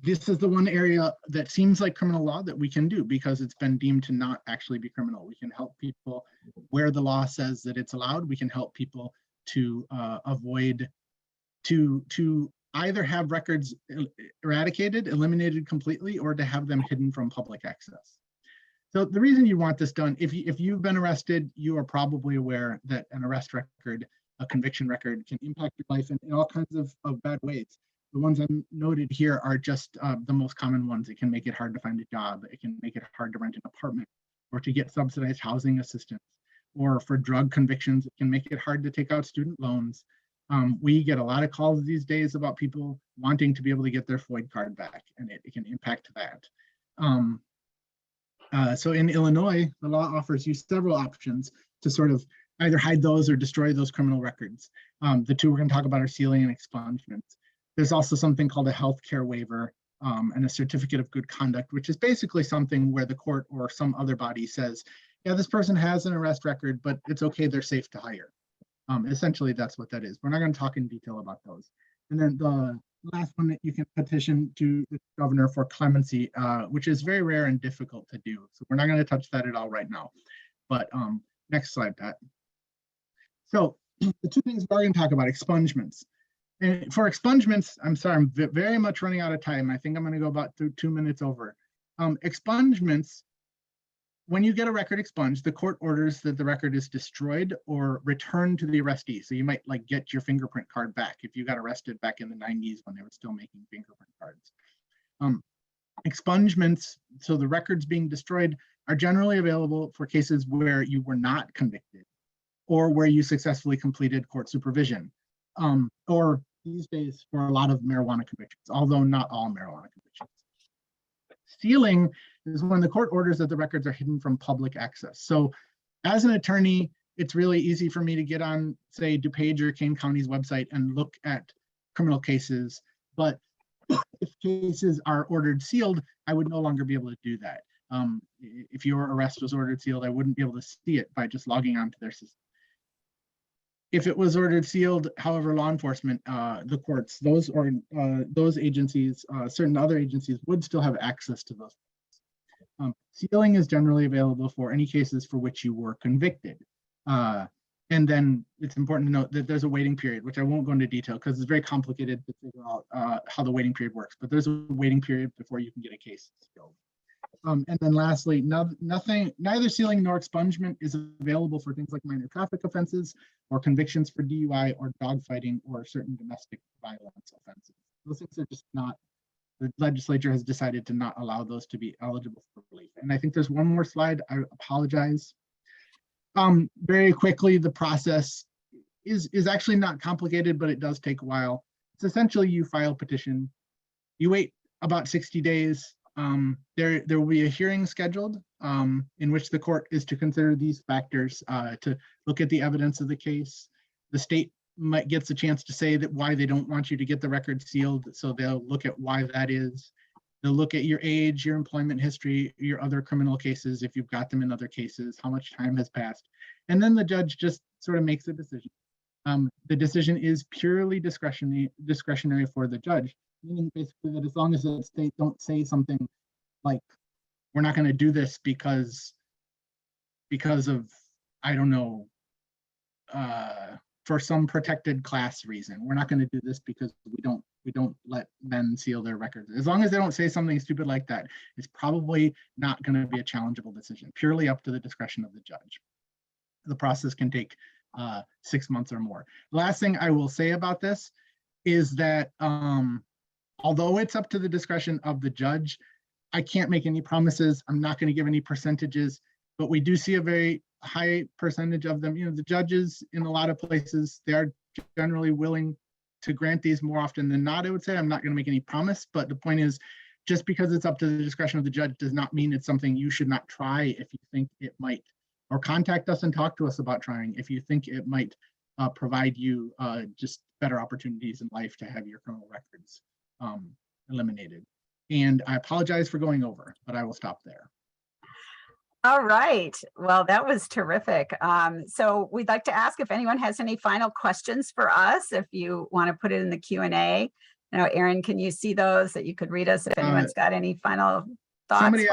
This is the one area that seems like criminal law that we can do because it's been deemed to not actually be criminal. We can help people where the law says that it's allowed. We can help people to avoid, to either have records eradicated, eliminated completely, or to have them hidden from public access. So the reason you want this done, if you've been arrested, you are probably aware that an arrest record, a conviction record, can impact your life in all kinds of bad ways. The ones I'm noted here are just the most common ones. It can make it hard to find a job. It can make it hard to rent an apartment or to get subsidized housing assistance. Or for drug convictions, it can make it hard to take out student loans. We get a lot of calls these days about people wanting to be able to get their FOID card back, and it can impact that. So in Illinois, the law offers you several options to sort of either hide those or destroy those criminal records. The two we're going to talk about are sealing and expungement. There's also something called a healthcare waiver and a certificate of good conduct, which is basically something where the court or some other body says, yeah, this person has an arrest record, but it's okay, they're safe to hire. Essentially, that's what that is. We're not going to talk in detail about those. And then the last one, that you can petition to the governor for clemency, which is very rare and difficult to do. So we're not going to touch that at all right now. But next slide, Pat. So the two things we're going to talk about, expungements. And for expungements, I'm sorry, I'm very much running out of time. I think I'm going to go about 2 minutes over. Expungements, when you get a record expunged, the court orders that the record is destroyed or returned to the arrestee. So you might like get your fingerprint card back if you got arrested back in the 90s when they were still making fingerprint cards. Expungements, so the records being destroyed, are generally available for cases where you were not convicted or where you successfully completed court supervision. Or these days for a lot of marijuana convictions, although not all marijuana convictions. Sealing is when the court orders that the records are hidden from public access. So as an attorney, it's really easy for me to get on, say, DuPage or Kane County's website and look at criminal cases. But if cases are ordered sealed, I would no longer be able to do that. If your arrest was ordered sealed, I wouldn't be able to see it by just logging onto their system. If it was ordered sealed, however, law enforcement, the courts, those agencies, certain other agencies would still have access to those. Sealing is generally available for any cases for which you were convicted. And then it's important to note that there's a waiting period, which I won't go into detail because it's very complicated to figure out how the waiting period works, but there's a waiting period before you can get a case sealed. And then lastly, neither sealing nor expungement is available for things like minor traffic offenses or convictions for DUI or dogfighting or certain domestic violence offenses. Those things are just not, the legislature has decided to not allow those to be eligible for relief. And I think there's one more slide, I apologize. Very quickly, the process is actually not complicated, but it does take a while. It's essentially you file a petition, you wait about 60 days, there will be a hearing scheduled in which the court is to consider these factors, to look at the evidence of the case. The state might gets a chance to say that why they don't want you to get the record sealed, so they'll look at why that is. They'll look at your age, your employment history, your other criminal cases, if you've got them in other cases, how much time has passed. And then the judge just sort of makes a decision. The decision is purely discretionary for the judge, meaning basically that as long as the state don't say something like, we're not going to do this because of, I don't know, for some protected class reason. We're not going to do this because we don't let men seal their records. As long as they don't say something stupid like that, it's probably not going to be a challengeable decision, purely up to the discretion of the judge. The process can take 6 months or more. The last thing I will say about this is that although it's up to the discretion of the judge, I can't make any promises. I'm not going to give any percentages, but we do see a very high percentage of them. You know, the judges in a lot of places, they are generally willing to grant these more often than not, I would say. I'm not going to make any promise, but the point is, just because it's up to the discretion of the judge does not mean it's something you should not try if you think it might, or contact us and talk to us about trying if you think it might provide you just better opportunities in life to have your criminal records eliminated. And I apologize for going over, but I will stop there. All right. Well, that was terrific. So we'd like to ask if anyone has any final questions for us, if you want to put it in the Q&A. You know, Aaron, can you see those that you could read us if anyone's got any final thoughts?